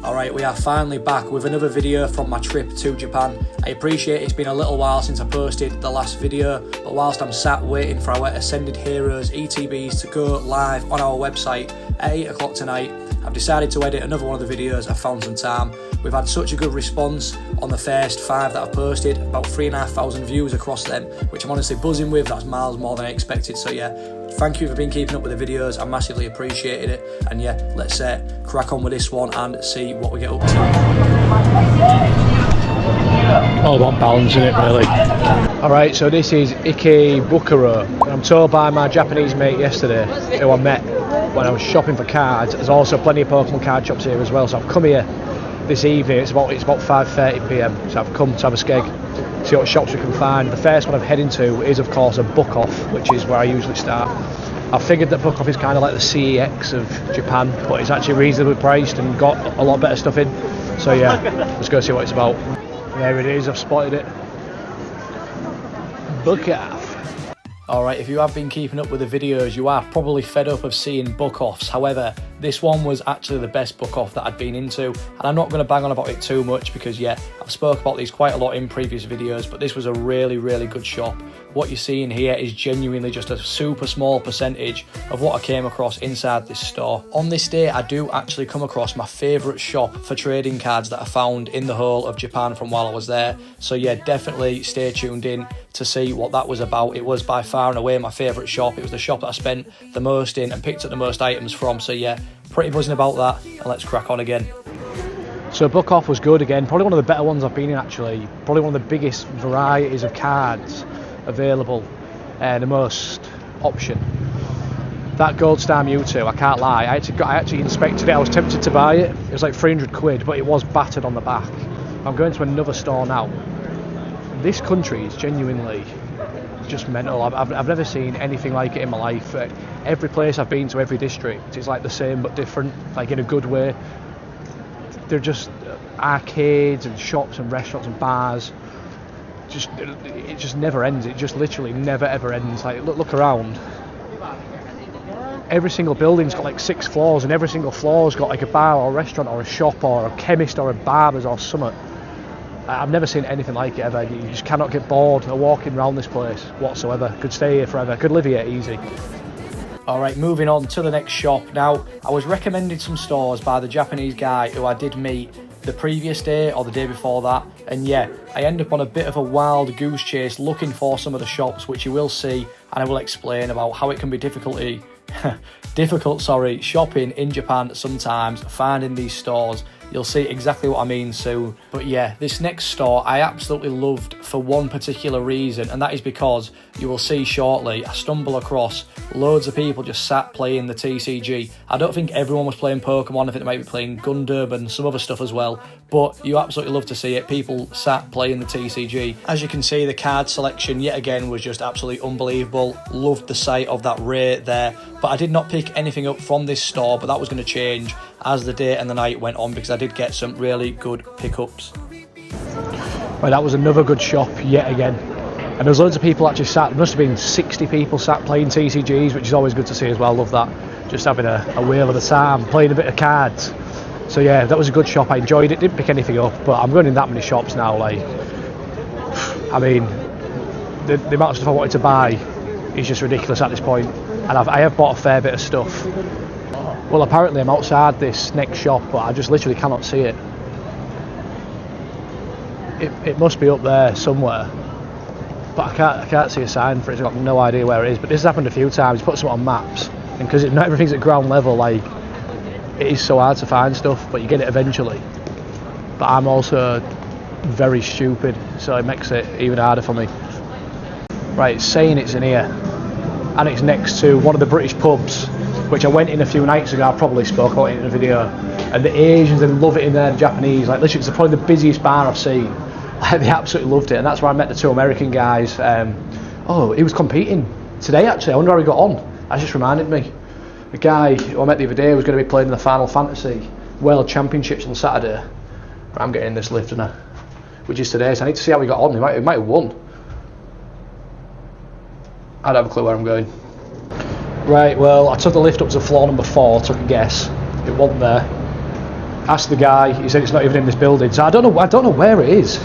Alright, we are finally back with another video from my trip to Japan. I appreciate it's been a little while since I posted the last video, but whilst I'm sat waiting for our Ascended Heroes ETBs to go live on our website at 8 o'clock tonight, I've decided to edit another one of the videos. I found some time. We've had such a good response on the first 5 that I've posted, about 3,500 views across them, which I'm honestly buzzing with. That's miles more than I expected. So yeah, thank you for being keeping up with the videos. I massively appreciated it. And yeah, let's crack on with this one and see what we get up to. All about balancing it, really. Alright, so this is Ikebukuro. I'm told by my Japanese mate yesterday, who I met when I was shopping for cards. There's also plenty of Pokemon card shops here as well, so I've come here this evening. It's about 5:30 PM, so I've come to have a skeg, see what shops we can find. The first one I'm heading to is of course a book off, which is where I usually start. I figured that book off is kind of like the CEX of Japan, but it's actually reasonably priced and got a lot better stuff in. So yeah, let's go see what it's about. There it is, I've spotted it. Book off. Alright, if you have been keeping up with the videos, you are probably fed up of seeing book offs. However, this one was actually the best book off that I'd been into, and I'm not going to bang on about it too much because yeah, I've spoke about these quite a lot in previous videos, but this was a really good shop. What you're seeing here is genuinely just a super small percentage of what I came across inside this store. On this day, I do actually come across my favourite shop for trading cards that I found in the whole of Japan from while I was there. So yeah, definitely stay tuned in to see what that was about. It was by far and away my favourite shop. It was the shop that I spent the most in and picked up the most items from. So yeah, pretty buzzing about that, and let's crack on again. So book off was good again, probably one of the better ones I've been in actually. Probably one of the biggest varieties of cards available, the most option. That Gold Star Mewtwo, I can't lie, I actually inspected it. I was tempted to buy it. It was like 300 quid, but it was battered on the back. I'm going to another store now. This country is genuinely just mental. I've never seen anything like it in my life. Every place I've been to, every district, is like the same but different, like in a good way. They're just arcades and shops and restaurants and bars. It just never ends. It just literally never ever ends. Like look around. Every single building's got like 6 floors, and every single floor's got like a bar or a restaurant or a shop or a chemist or a barber's or something. I've never seen anything like it ever. You just cannot get bored of walking around this place whatsoever. Could stay here forever. Could live here easy. Alright, moving on to the next shop. Now, I was recommended some stores by the Japanese guy who I did meet the previous day or the day before that, and yeah, I ended up on a bit of a wild goose chase looking for some of the shops, which you will see, and I will explain about how it can be difficult shopping in Japan sometimes, finding these stores. You'll see exactly what I mean soon. But yeah, this next store I absolutely loved for one particular reason, and that is because you will see shortly I stumble across loads of people just sat playing the TCG. I don't think everyone was playing Pokemon. I think they might be playing Gundam and some other stuff as well, but you absolutely love to see it. People sat playing the TCG. As you can see, the card selection yet again was just absolutely unbelievable. Loved the sight of that rate there, but I did not pick anything up from this store, but that was going to change as the day and the night went on because I did get some really good pickups. Well, that was another good shop yet again, and there's loads of people actually sat. There must have been 60 people sat playing TCGs, which is always good to see as well. Love that, just having a whale of a time playing a bit of cards. So yeah, that was a good shop. I enjoyed it. Didn't pick anything up, but I'm going in that many shops now. Like, I mean, the amount of stuff I wanted to buy is just ridiculous at this point, and I have bought a fair bit of stuff. Well, apparently I'm outside this next shop, but I just literally cannot see it. It must be up there somewhere, but I can't see a sign for it. I've got no idea where it is. But this has happened a few times. Put something on maps, and because not everything's at ground level, like, it is so hard to find stuff, but you get it eventually. But I'm also very stupid, so it makes it even harder for me. Right, it's saying it's in here, and it's next to one of the British pubs, which I went in a few nights ago. I probably spoke about it in a video, and the Asians, they love it in there. The Japanese, like, literally, it's probably the busiest bar I've seen. They absolutely loved it, and that's where I met the 2 American guys. Oh, he was competing today actually. I wonder how he got on. That just reminded me. The guy who I met the other day was going to be playing in the Final Fantasy World Championships on Saturday. But I'm getting in this lift, which is today, so I need to see how he got on. He might have won. I don't have a clue where I'm going. Right, well, I took the lift up to floor number 4, took a guess. It wasn't there. Asked the guy, he said it's not even in this building. So I don't know where it is.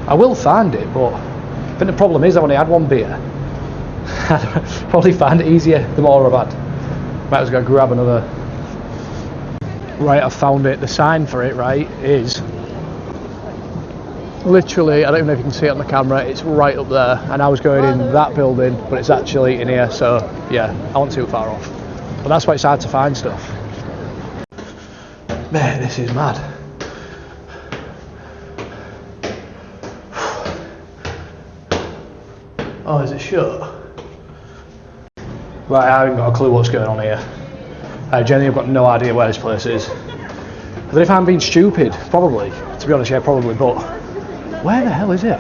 I will find it, but I think the problem is I've only had one beer. I'd probably find it easier the more I've had. Might as well go grab another. Right, I've found it. The sign for it, right, is literally, I don't even know if you can see it on the camera, it's right up there. And I was going in that building, but it's actually in here, so yeah, I wasn't too far off. But that's why it's hard to find stuff. Mate, this is mad. Oh, is it shut? Right, I haven't got a clue what's going on here. I genuinely have got no idea where this place is. I don't know if I'm being stupid, probably. To be honest, yeah, probably, but where the hell is it?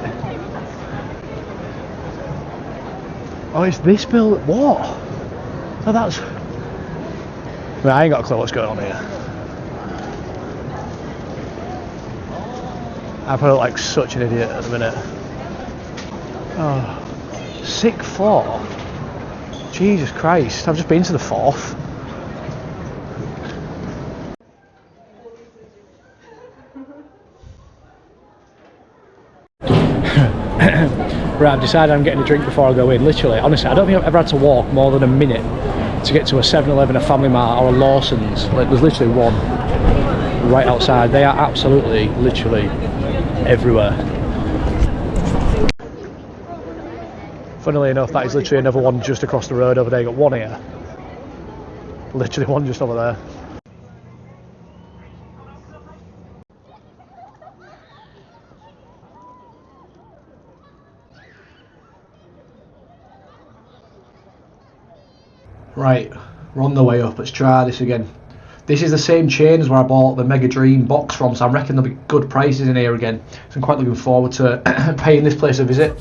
Oh, it's this building. What? Oh, that's... I ain't got a clue what's going on here. I feel like such an idiot at the minute. Oh, 6th floor? Jesus Christ, I've just been to the 4th. Right, I've decided I'm getting a drink before I go in. Literally, honestly, I don't think I've ever had to walk more than a minute to get to a 7-Eleven, a Family Mart or a Lawson's. Like, there's literally one right outside. They are absolutely, literally everywhere. Funnily enough, that is literally another one just across the road over there. You got one here. Literally one just over there. Right, we're on the way up. Let's try this again. This is the same chain as where I bought the Mega Dream box from, so I reckon there'll be good prices in here again. So I'm quite looking forward to paying this place a visit.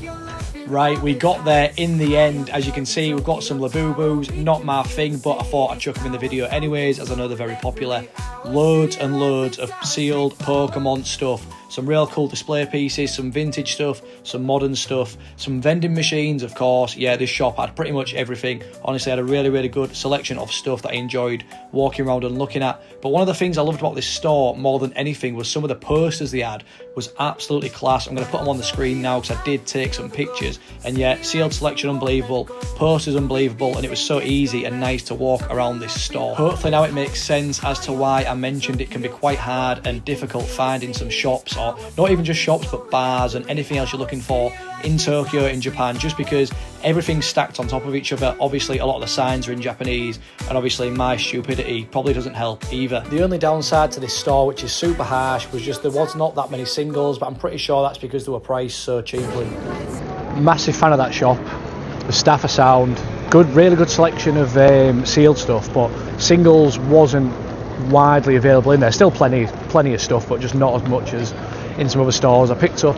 Right, we got there in the end. As you can see, we've got some Labubus, not my thing, but I thought I'd chuck them in the video anyways, as I know they're very popular. Loads and loads of sealed Pokemon stuff. Some real cool display pieces, some vintage stuff, some modern stuff, some vending machines, of course. Yeah, this shop had pretty much everything. Honestly, I had a really good selection of stuff that I enjoyed walking around and looking at. But one of the things I loved about this store more than anything was some of the posters they had was absolutely class. I'm going to put them on the screen now because I did take some pictures. And yeah, sealed selection unbelievable, posters unbelievable, and it was so easy and nice to walk around this store. Hopefully now it makes sense as to why I mentioned it can be quite hard and difficult finding some shops, or not even just shops but bars and anything else you're looking for in Tokyo, in Japan, just because everything's stacked on top of each other. Obviously a lot of the signs are in Japanese, and obviously my stupidity probably doesn't help either. The only downside to this store, which is super harsh, was just there was not that many singles, but I'm pretty sure that's because they were priced so cheaply. Massive fan of that shop. The staff are sound, good, really good selection of sealed stuff, but singles wasn't widely available in there. Still plenty of stuff, but just not as much as in some other stores. I picked up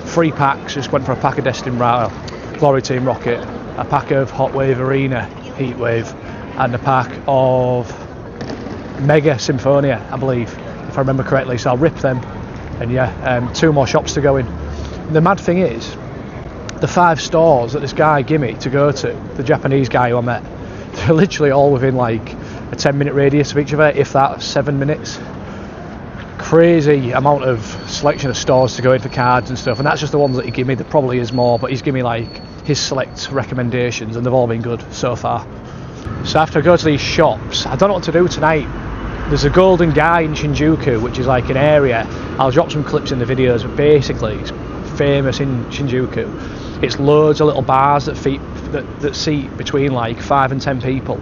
3 packs, just went for a pack of Destin Glory Team Rocket, a pack of Hot Wave Arena Heatwave, and a pack of Mega Symphonia, I believe, if I remember correctly. So I'll rip them, and yeah, 2 more shops to go in. The mad thing is, the 5 stores that this guy gave me to go to, the Japanese guy who I met, they're literally all within like a 10-minute radius of each other, if that, 7 minutes. Crazy amount of selection of stores to go in for cards and stuff, and that's just the ones that he gave me. There probably is more, but he's given me like his select recommendations, and they've all been good so far. So after I go to these shops, I don't know what to do tonight. There's a Golden Guy in Shinjuku, which is like an area. I'll drop some clips in the videos, but basically it's famous in Shinjuku. It's loads of little bars that seat between like 5 and 10 people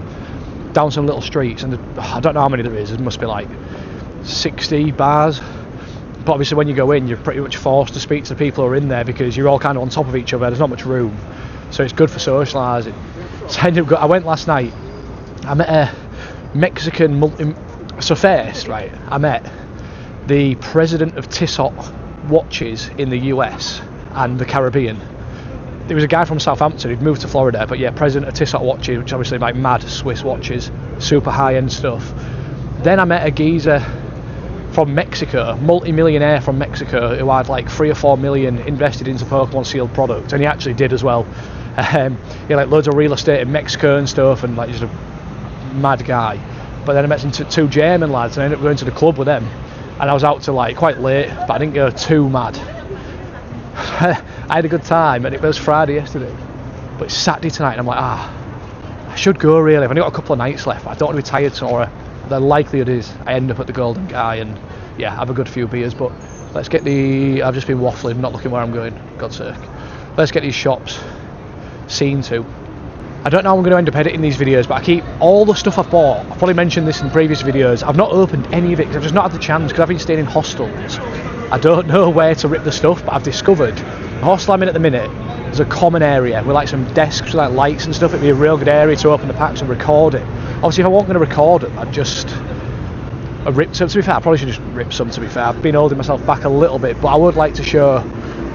down some little streets, and I don't know how many there is. There must be like 60 bars, but obviously when you go in, you're pretty much forced to speak to the people who are in there because you're all kind of on top of each other. There's not much room, so it's good for socialising. So I went last night. I met a Mexican first, right, I met the president of Tissot watches in the US and the Caribbean. There was a guy from Southampton who'd moved to Florida, but yeah, president of Tissot watches, which obviously like mad Swiss watches, super high-end stuff. Then I met a geezer from Mexico, multi-millionaire from Mexico, who had like 3 or 4 million invested into Pokemon sealed product, and he actually did as well. He had like loads of real estate in Mexico and stuff, and like just a mad guy. But then I met some two German lads and I ended up going to the club with them, and I was out till like quite late, but I didn't go too mad. I had a good time, and it was Friday yesterday, but it's Saturday tonight, and I'm like, I should go really. I've only got a couple of nights left. I don't want to be tired tomorrow. The likelihood is I end up at the Golden Guy and yeah, have a good few beers. But let's get I've just been waffling, not looking where I'm going, God's sake. Let's get these shops seen to. I don't know how I'm going to end up editing these videos, but I keep all the stuff I've bought. I've probably mentioned this in previous videos. I've not opened any of it because I've just not had the chance, because I've been staying in hostels. I don't know where to rip the stuff, but I've discovered the hostel I'm in at the minute, there's a common area with like some desks with like lights and stuff. It'd be a real good area to open the packs and record it. Obviously, if I wasn't going to record it, I ripped some. To be fair, I probably should just rip some, to be fair. I've been holding myself back a little bit, but I would like to show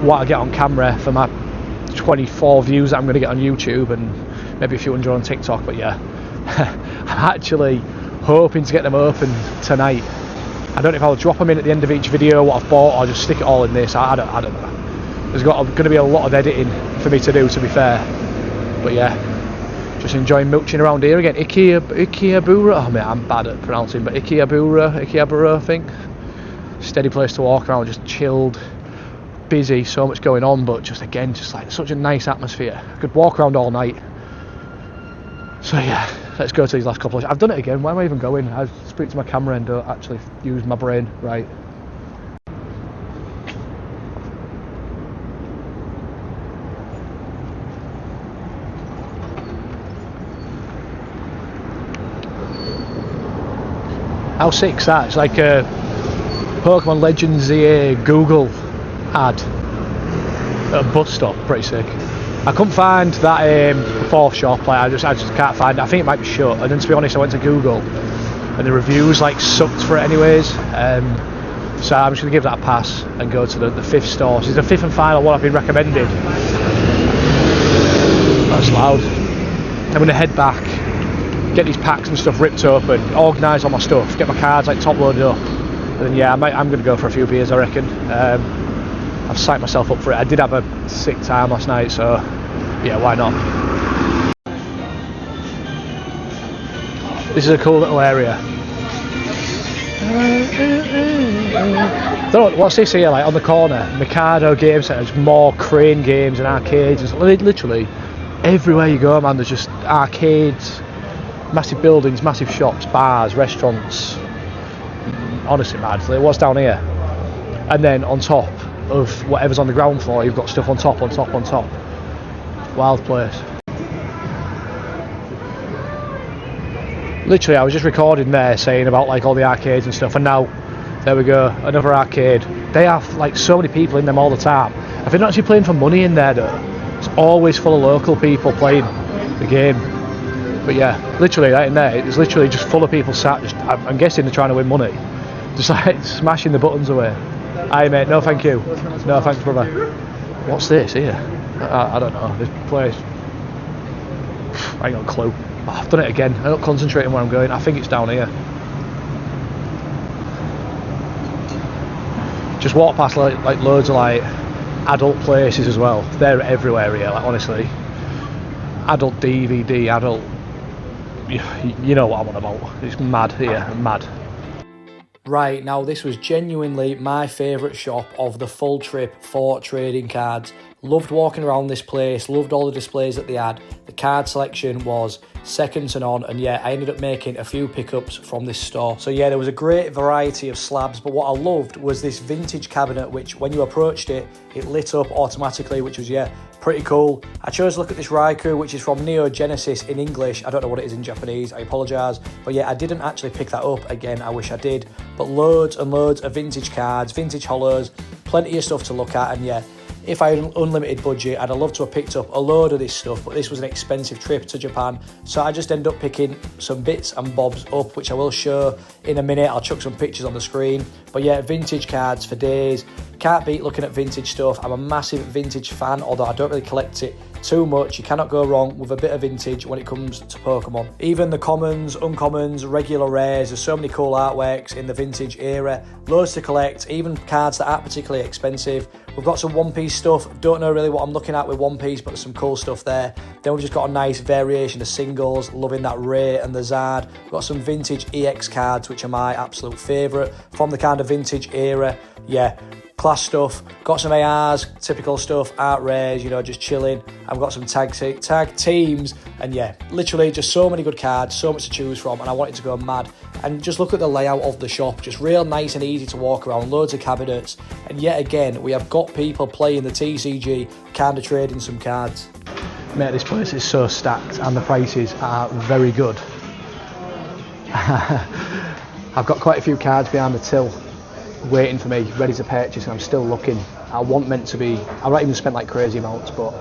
what I get on camera for my 24 views that I'm going to get on YouTube and maybe a few hundred on TikTok. But yeah, I'm actually hoping to get them open tonight. I don't know if I'll drop them in at the end of each video, what I've bought, or just stick it all in this. I don't know. There's going to be a lot of editing for me to do, to be fair. But yeah, just enjoying mooching around here again. Ikebukuro. Oh man, I'm bad at pronouncing, but Ikebukuro, I think. Steady place to walk around, just chilled, busy, so much going on, but just again, just like such a nice atmosphere. I could walk around all night. So yeah, let's go to these last couple of... I've done it again. Why am I even going? I speak to my camera and don't actually use my brain right. How sick's that? It's like a Pokemon Legends Google ad at a bus stop. Pretty sick. I couldn't find that fourth shop. Like I just can't find it. I think it might be shut. And then to be honest, I went to Google and the reviews like sucked for it anyways. So I'm just gonna give that a pass and go to the fifth store. This is the fifth and final one I've been recommended. That's loud. I'm gonna head back, get these packs and stuff ripped open, organise all my stuff, get my cards like top loaded up, and then yeah, I'm gonna go for a few beers, I reckon. I've psyched myself up for it. I did have a sick time last night, so yeah, why not? This is a cool little area. What's this here, like on the corner? Mikado Game Centre, there's more crane games and arcades. It's literally everywhere you go, man, there's just arcades, massive buildings, massive shops, bars, restaurants. Honestly, mad. It was down here. And then on top of whatever's on the ground floor, you've got stuff on top. Wild place. Literally, I was just recording there saying about like all the arcades and stuff, and now there we go, another arcade. They have like so many people in them all the time. I think they're actually playing for money in there though. It's always full of local people playing the game. But yeah, literally right in there, it's literally just full of people sat. I'm guessing they're trying to win money, just like smashing the buttons away. Aye mate, no thank you. No thanks brother. What's this here? I don't know, this place. I ain't got a clue. Oh, I've done it again. I'm not concentrating where I'm going. I think it's down here. Just walk past like loads of like adult places as well. They're everywhere here, like honestly. Adult DVD, adult... You know what I'm on about. It's mad here, mad. Right, now this was genuinely my favourite shop of the full trip for trading cards. Loved walking around this place, loved all the displays that they had. The card selection was second to none, and yeah, I ended up making a few pickups from this store. So yeah, there was a great variety of slabs, but what I loved was this vintage cabinet, which when you approached it, it lit up automatically, which was, yeah, pretty cool. I chose to look at this Raikou, which is from Neo Genesis in English. I don't know what it is in Japanese, I apologise. But yeah, I didn't actually pick that up. Again, I wish I did. But loads and loads of vintage cards, vintage hollows, plenty of stuff to look at, and yeah, if I had an unlimited budget, I'd have loved to have picked up a load of this stuff, but this was an expensive trip to Japan, so I just ended up picking some bits and bobs up, which I will show in a minute. I'll chuck some pictures on the screen. But yeah, vintage cards for days. Can't beat looking at vintage stuff. I'm a massive vintage fan, although I don't really collect it too much. You cannot go wrong with a bit of vintage when it comes to Pokemon. Even the commons, uncommons, regular rares, there's so many cool artworks in the vintage era, loads to collect, even cards that aren't particularly expensive. We've got some One Piece stuff, don't know really what I'm looking at with One Piece, but there's some cool stuff there. Then we've just got a nice variation of singles, loving that Ray and the Zard. We've got some vintage EX cards, which are my absolute favourite from the kind of vintage era. Yeah, class stuff. Got some ARs, typical stuff, art rares, you know, just chilling. I've got some tag teams, and yeah, literally just so many good cards, so much to choose from, and I wanted to go mad. And just look at the layout of the shop, just real nice and easy to walk around, loads of cabinets, and yet again, we have got people playing the TCG, kind of trading some cards. Mate, this place is so stacked and the prices are very good. I've got quite a few cards behind the till waiting for me, ready to purchase, and I'm still looking. I want meant to be, I've not even spent like crazy amounts, but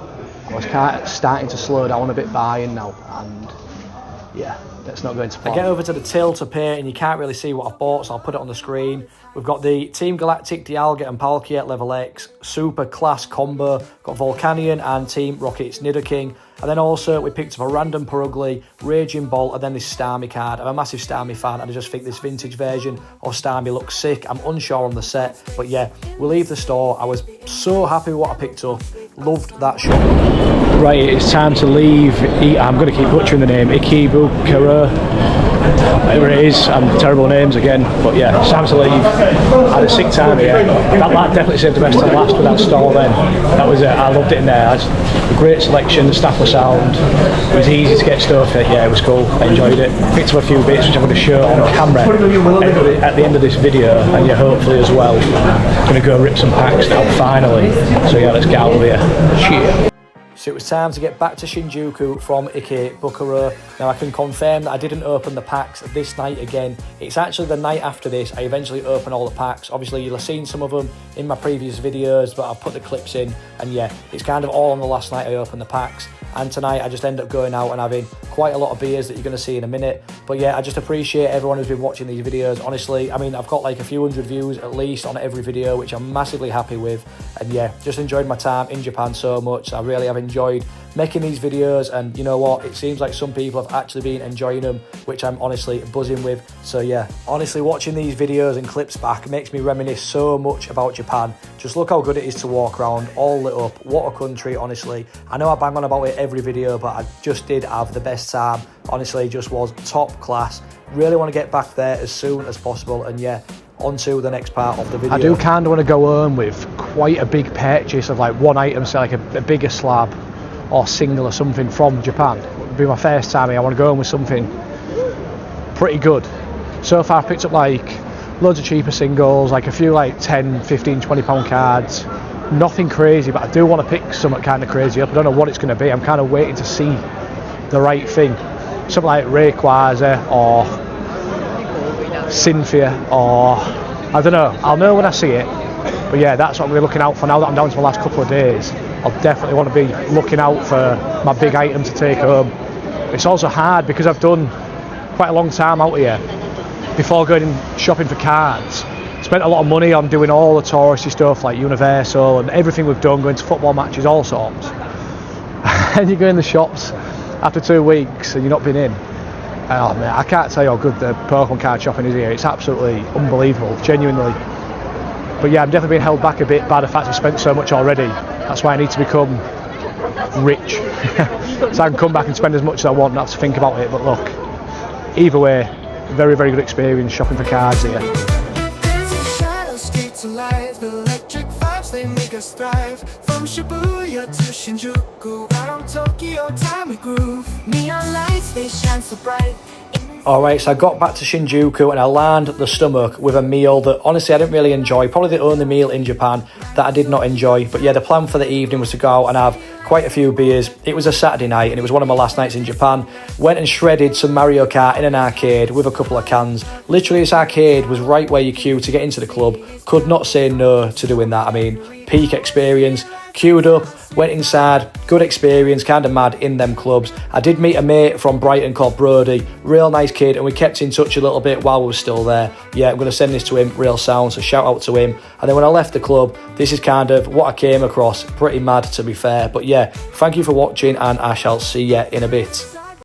I was kind of starting to slow down a bit buying now, and yeah, that's not going to plan. I get over to the till to pay, and you can't really see what I've bought, so I'll put it on the screen. We've got the Team Galactic Dialga and Palkia at level X, super class combo. Got Volcanion and Team Rocket's Nidoking. And then also we picked up a random Purugly, Raging Bolt, and then this Starmie card. I'm a massive Starmie fan, and I just think this vintage version of Starmie looks sick. I'm unsure on the set, but yeah, we'll leave the store. I was so happy with what I picked up. Loved that shop. Right, it's time to leave. I'm going to keep butchering the name, Ikebukuro. Whatever it is, I'm terrible at names again, but yeah, it's time to leave. I had a sick time here. That definitely saved the best till last with that store then. That was it, I loved it in there. A great selection, the staff were sound, it was easy to get stuff, yeah, it was cool, I enjoyed it. Picked up a few bits which I'm going to show on camera at the end of this video, and yeah, hopefully as well. I'm going to go rip some packs now, finally. So yeah, let's get out of here. Cheers. So it was time to get back to Shinjuku from Ikebukuro. Now I can confirm that I didn't open the packs this night again. It's actually the night after this I eventually open all the packs. Obviously you'll have seen some of them in my previous videos, but I've put the clips in, and yeah, it's kind of all on the last night I opened the packs. And tonight I just end up going out and having quite a lot of beers that you're going to see in a minute. But yeah, I just appreciate everyone who's been watching these videos. Honestly, I mean, I've got like a few hundred views at least on every video, which I'm massively happy with. And yeah, just enjoyed my time in Japan so much. I really have enjoyed making these videos, and you know what, it seems like some people have actually been enjoying them, which I'm honestly buzzing with. So yeah, honestly watching these videos and clips back makes me reminisce so much about Japan. Just look how good it is to walk around, all lit up. What a country, honestly. I know I bang on about it every video, but I just did have the best time. Honestly, just was top class. Really want to get back there as soon as possible, and yeah, on to the next part of the video. I do kind of want to go home with quite a big purchase of like one item, so like a bigger slab or single or something from Japan. It'll be my first time here. I want to go home with something pretty good. So far I've picked up like loads of cheaper singles, like a few like 10, 15, 20 pound cards. Nothing crazy, but I do want to pick something kind of crazy up. I don't know what it's going to be. I'm kind of waiting to see the right thing. Something like Rayquaza or Cynthia, or I don't know. I'll know when I see it. But yeah, that's what I'm looking out for now that I'm down to my last couple of days. I'll definitely want to be looking out for my big item to take home. It's also hard because I've done quite a long time out here before going shopping for cards. Spent a lot of money on doing all the touristy stuff like Universal and everything we've done, going to football matches, all sorts. And you go in the shops after 2 weeks and you've not been in. Oh man, I can't tell you how good the Pokemon card shopping is here. It's absolutely unbelievable, genuinely. But yeah, I'm definitely being held back a bit by the fact I've spent so much already. That's why I need to become rich. So I can come back and spend as much as I want, not have to think about it. But look, either way, very, very good experience shopping for cards here. Electric vibes, they make us thrive. From Shibuya to Shinjuku, around Tokyo, time we groove. Neon lights, they shine so bright. Alright, so I got back to Shinjuku and I landed the stomach with a meal that honestly I didn't really enjoy. Probably the only meal in Japan that I did not enjoy. But yeah, the plan for the evening was to go out and have quite a few beers. It was a Saturday night and it was one of my last nights in Japan. Went and shredded some Mario Kart in an arcade with a couple of cans. Literally, this arcade was right where you queue to get into the club. Could not say no to doing that. I mean, peak experience. queued up, went inside, good experience, kind of mad in them clubs. I did meet a mate from Brighton called Brody, real nice kid, and we kept in touch a little bit while we were still there. Yeah, I'm going to send this to him, real sound, so shout out to him. And then when I left the club, this is kind of what I came across, pretty mad to be fair. But yeah, thank you for watching, and I shall see you in a bit.